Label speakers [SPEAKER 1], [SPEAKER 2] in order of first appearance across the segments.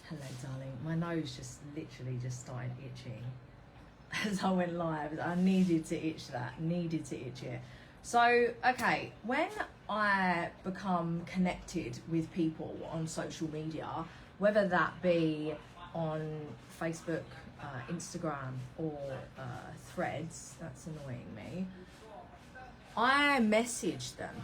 [SPEAKER 1] Hello, darling. My nose just literally just started itching as I went live. I needed to itch that, needed to itch it. So, okay, when I become connected with people on social media, whether that be on Facebook, Instagram, or Threads, that's annoying me, I message them.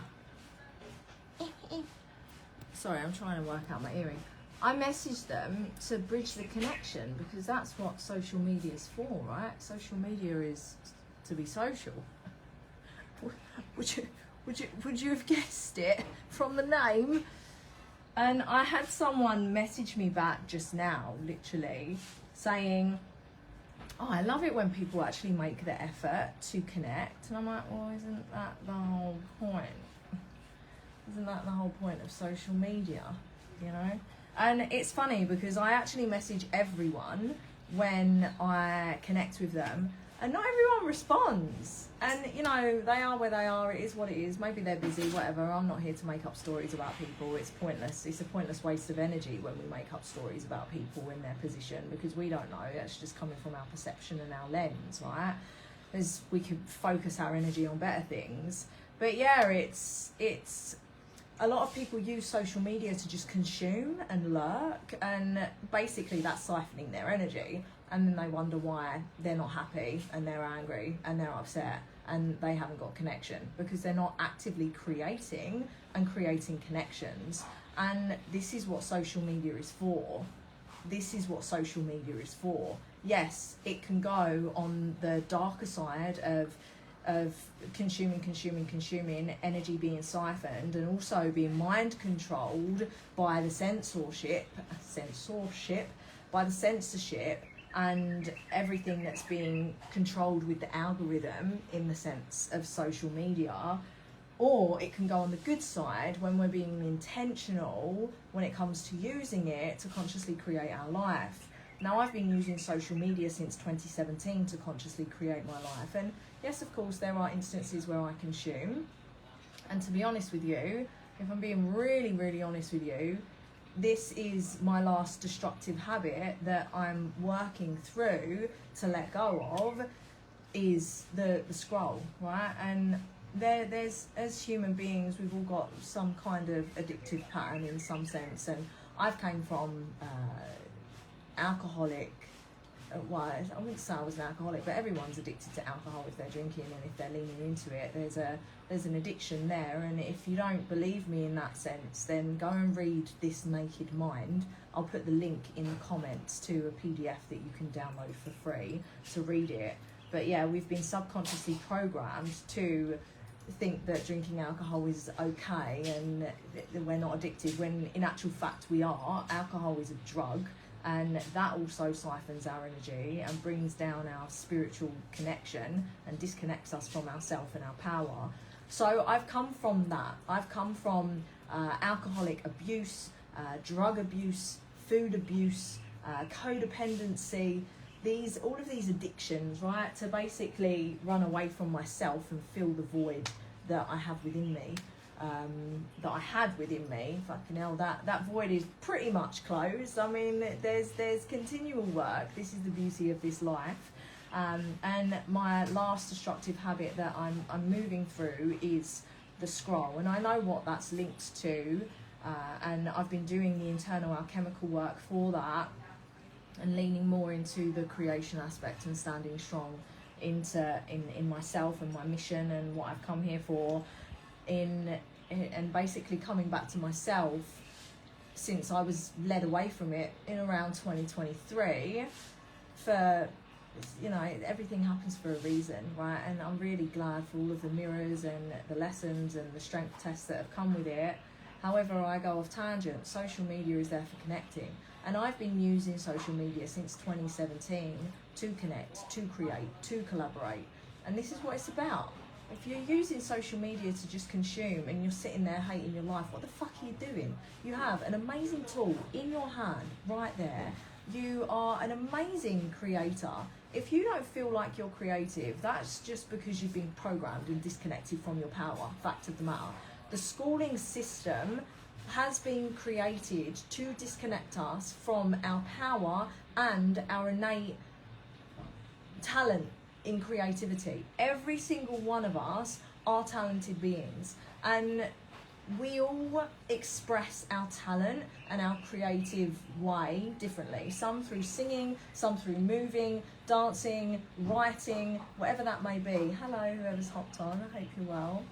[SPEAKER 1] Sorry, I'm trying to work out my earring. I message them to bridge the connection, because that's what social media is for, right? Social media is to be social. Would you have guessed it from the name? And I had someone message me back just now, literally, saying, oh, I love it when people actually make the effort to connect. And I'm like, well, isn't that the whole point? Isn't that the whole point of social media, you know? And it's funny because I actually message everyone when I connect with them, and not everyone responds. And, you know, they are where they are, it is what it is. Maybe they're busy, whatever. I'm not here to make up stories about people. It's pointless. It's a pointless waste of energy when we make up stories about people in their position, because we don't know. That's just coming from our perception and our lens, right? As we could focus our energy on better things. But yeah, it's a lot of people use social media to just consume and lurk, and basically that's siphoning their energy, and then they wonder why they're not happy and they're angry and they're upset and they haven't got connection, because they're not actively creating connections. And this is what social media is for. This is what social media is for. Yes, it can go on the darker side of consuming, energy being siphoned, and also being mind controlled by the censorship, and everything that's being controlled with the algorithm in the sense of social media. Or it can go on the good side when we're being intentional when it comes to using it to consciously create our life. Now, I've been using social media since 2017 to consciously create my life. And yes, of course, there are instances where I consume. And to be honest with you, if I'm being really, really honest with you, this is my last destructive habit that I'm working through to let go of, is the scroll, right? And there's, as human beings, we've all got some kind of addictive pattern in some sense. And I've came from alcoholic, well, I wouldn't say I was an alcoholic, but everyone's addicted to alcohol if they're drinking and if they're leaning into it. There's an addiction there, and if you don't believe me in that sense, then go and read This Naked Mind. I'll put the link in the comments to a PDF that you can download for free to read it. But yeah, we've been subconsciously programmed to think that drinking alcohol is okay and that we're not addicted, when in actual fact we are. Alcohol is a drug, and that also siphons our energy and brings down our spiritual connection and disconnects us from ourself and our power. So I've come from that. I've come from alcoholic abuse, drug abuse, food abuse, codependency, all of these addictions, right, to basically run away from myself and fill the void that I have within me. That I had within me. Fucking hell, that void is pretty much closed. I mean, there's continual work. This is the beauty of this life. And my last destructive habit that I'm moving through is the scroll, and I know what that's linked to, and I've been doing the internal alchemical work for that, and leaning more into the creation aspect and standing strong in myself and my mission and what I've come here for, and basically coming back to myself since I was led away from it in around 2023. For, you know, everything happens for a reason, right? And I'm really glad for all of the mirrors and the lessons and the strength tests that have come with it. However, I go off tangent. Social media is there for connecting, and I've been using social media since 2017 to connect, to create, to collaborate, and this is what it's about. If you're using social media to just consume and you're sitting there hating your life, what the fuck are you doing? You have an amazing tool in your hand right there. You are an amazing creator. If you don't feel like you're creative, that's just because you've been programmed and disconnected from your power. Fact of the matter. The schooling system has been created to disconnect us from our power and our innate talent in creativity. Every single one of us are talented beings, and we all express our talent and our creative way differently. Some through singing, some through moving, dancing, writing, whatever that may be. Hello, whoever's hopped on, I hope you're well.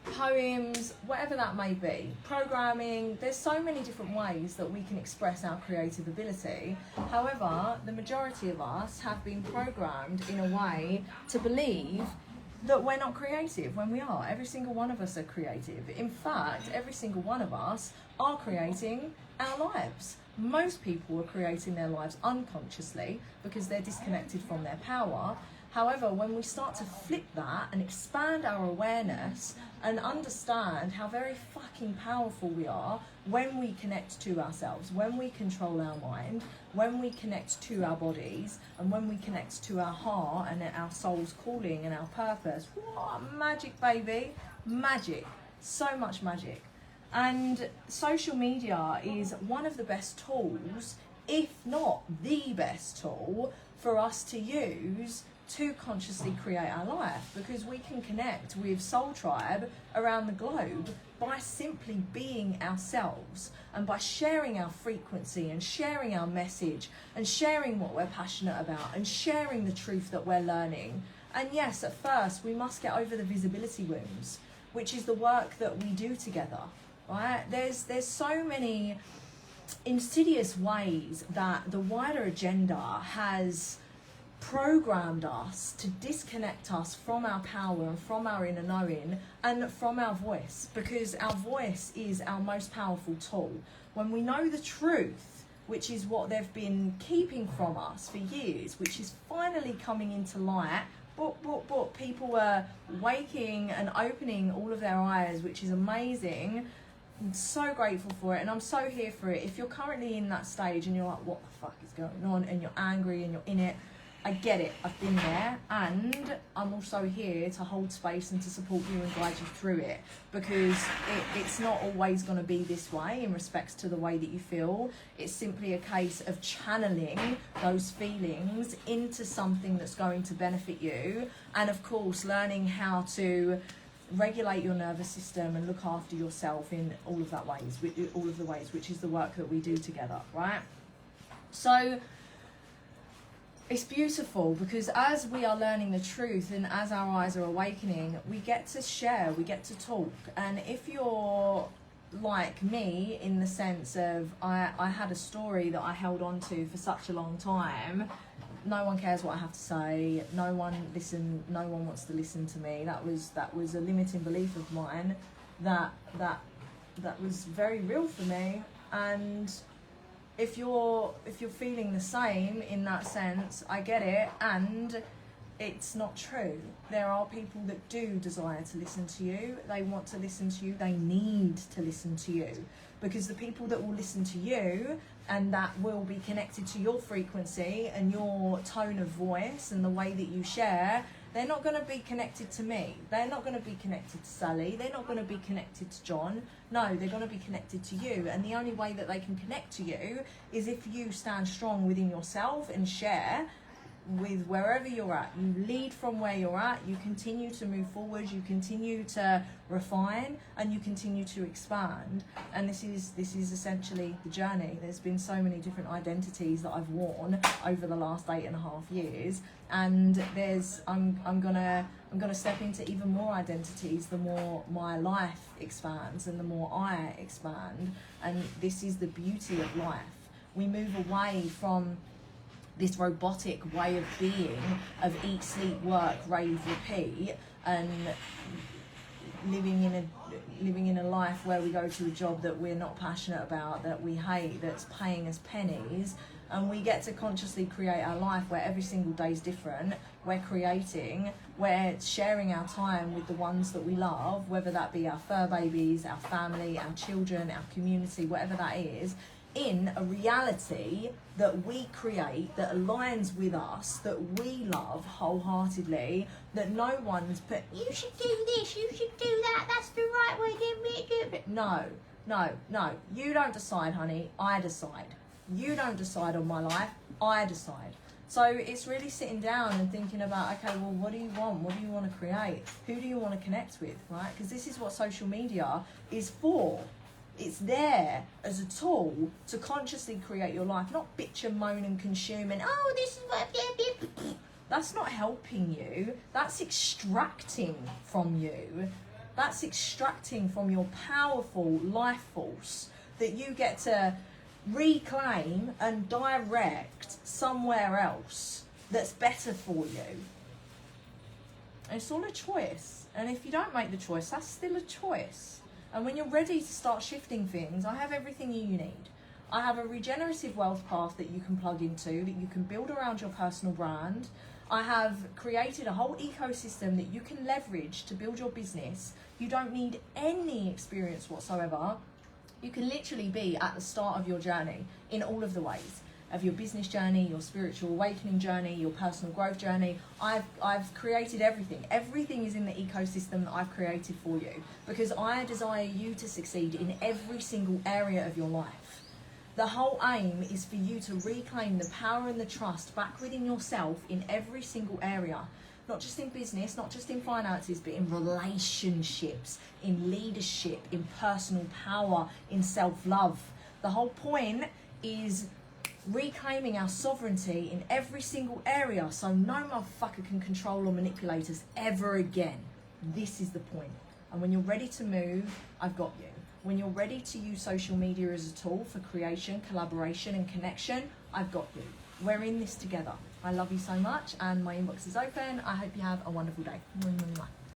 [SPEAKER 1] Poems, whatever that may be. Programming, there's so many different ways that we can express our creative ability. However, the majority of us have been programmed in a way to believe that we're not creative when we are. Every single one of us are creative. In fact, every single one of us are creating our lives. Most people are creating their lives unconsciously because they're disconnected from their power. However, when we start to flip that and expand our awareness and understand how very fucking powerful we are when we connect to ourselves, when we control our mind, when we connect to our bodies, and when we connect to our heart and our soul's calling and our purpose. What magic, baby. Magic. So much magic. And social media is one of the best tools, if not the best tool, for us to use to consciously create our life, because we can connect with Soul Tribe around the globe by simply being ourselves and by sharing our frequency and sharing our message and sharing what we're passionate about and sharing the truth that we're learning. And yes, at first we must get over the visibility wounds, which is the work that we do together, right? There's so many insidious ways that the wider agenda has programmed us to disconnect us from our power and from our inner knowing and from our voice, because our voice is our most powerful tool. When we know the truth, which is what they've been keeping from us for years, which is finally coming into light, people are waking and opening all of their eyes, which is amazing. I'm so grateful for it, and I'm so here for it. If you're currently in that stage and you're like, what the fuck is going on, and you're angry and you're in it, I get it, I've been there, and I'm also here to hold space and to support you and guide you through it, because it's not always going to be this way in respects to the way that you feel. It's simply a case of channeling those feelings into something that's going to benefit you, and of course learning how to regulate your nervous system and look after yourself in all of the ways, which is the work that we do together, right? So it's beautiful, because as we are learning the truth and as our eyes are awakening, we get to share, we get to talk. And if you're like me in the sense of I had a story that I held on to for such a long time, no one cares what I have to say, no one wants to listen to me. That was a limiting belief of mine that was very real for me. And if you're feeling the same in that sense, I get it, and it's not true. There are people that do desire to listen to you. They want to listen to you. They need to listen to you, because the people that will listen to you and that will be connected to your frequency and your tone of voice and the way that you share, they're not going to be connected to me. They're not going to be connected to Sally. They're not going to be connected to John. No, they're going to be connected to you. And the only way that they can connect to you is if you stand strong within yourself and share with wherever you're at. You lead from where you're at. You continue to move forward. You continue to refine, and you continue to expand. And this is essentially the journey. There's been so many different identities that I've worn over the last 8.5 years, and I'm gonna step into even more identities the more my life expands and the more I expand. And this is the beauty of life. We move away from this robotic way of being, of eat, sleep, work, rave, repeat, and living in a life where we go to a job that we're not passionate about, that we hate, that's paying us pennies, and we get to consciously create our life where every single day is different. We're creating, we're sharing our time with the ones that we love, whether that be our fur babies, our family, our children, our community, whatever that is, in a reality that we create, that aligns with us, that we love wholeheartedly, that no one's put, you should do this, you should do that, that's the right way to do it. No, No, you don't decide, honey, I decide. You don't decide on my life, I decide. So it's really sitting down and thinking about, okay, well, what do you want? What do you want to create? Who do you want to connect with, right? Because this is what social media is for. It's there as a tool to consciously create your life, not bitch and moan and consume and, oh, this is what... That's not helping you. That's extracting from you. That's extracting from your powerful life force that you get to reclaim and direct somewhere else that's better for you. And it's all a choice. And if you don't make the choice, that's still a choice. And when you're ready to start shifting things, I have everything you need. I have a regenerative wealth path that you can plug into, that you can build around your personal brand. I have created a whole ecosystem that you can leverage to build your business. You don't need any experience whatsoever. You can literally be at the start of your journey in all of the ways of your business journey, your spiritual awakening journey, your personal growth journey. I've created everything. Everything is in the ecosystem that I've created for you because I desire you to succeed in every single area of your life. The whole aim is for you to reclaim the power and the trust back within yourself in every single area. Not just in business, not just in finances, but in relationships, in leadership, in personal power, in self-love. The whole point is reclaiming our sovereignty in every single area so no motherfucker can control or manipulate us ever again. This is the point. And when you're ready to move, I've got you. When you're ready to use social media as a tool for creation, collaboration and connection, I've got you. We're in this together. I love you so much and my inbox is open. I hope you have a wonderful day. Mwah, mwah, mwah.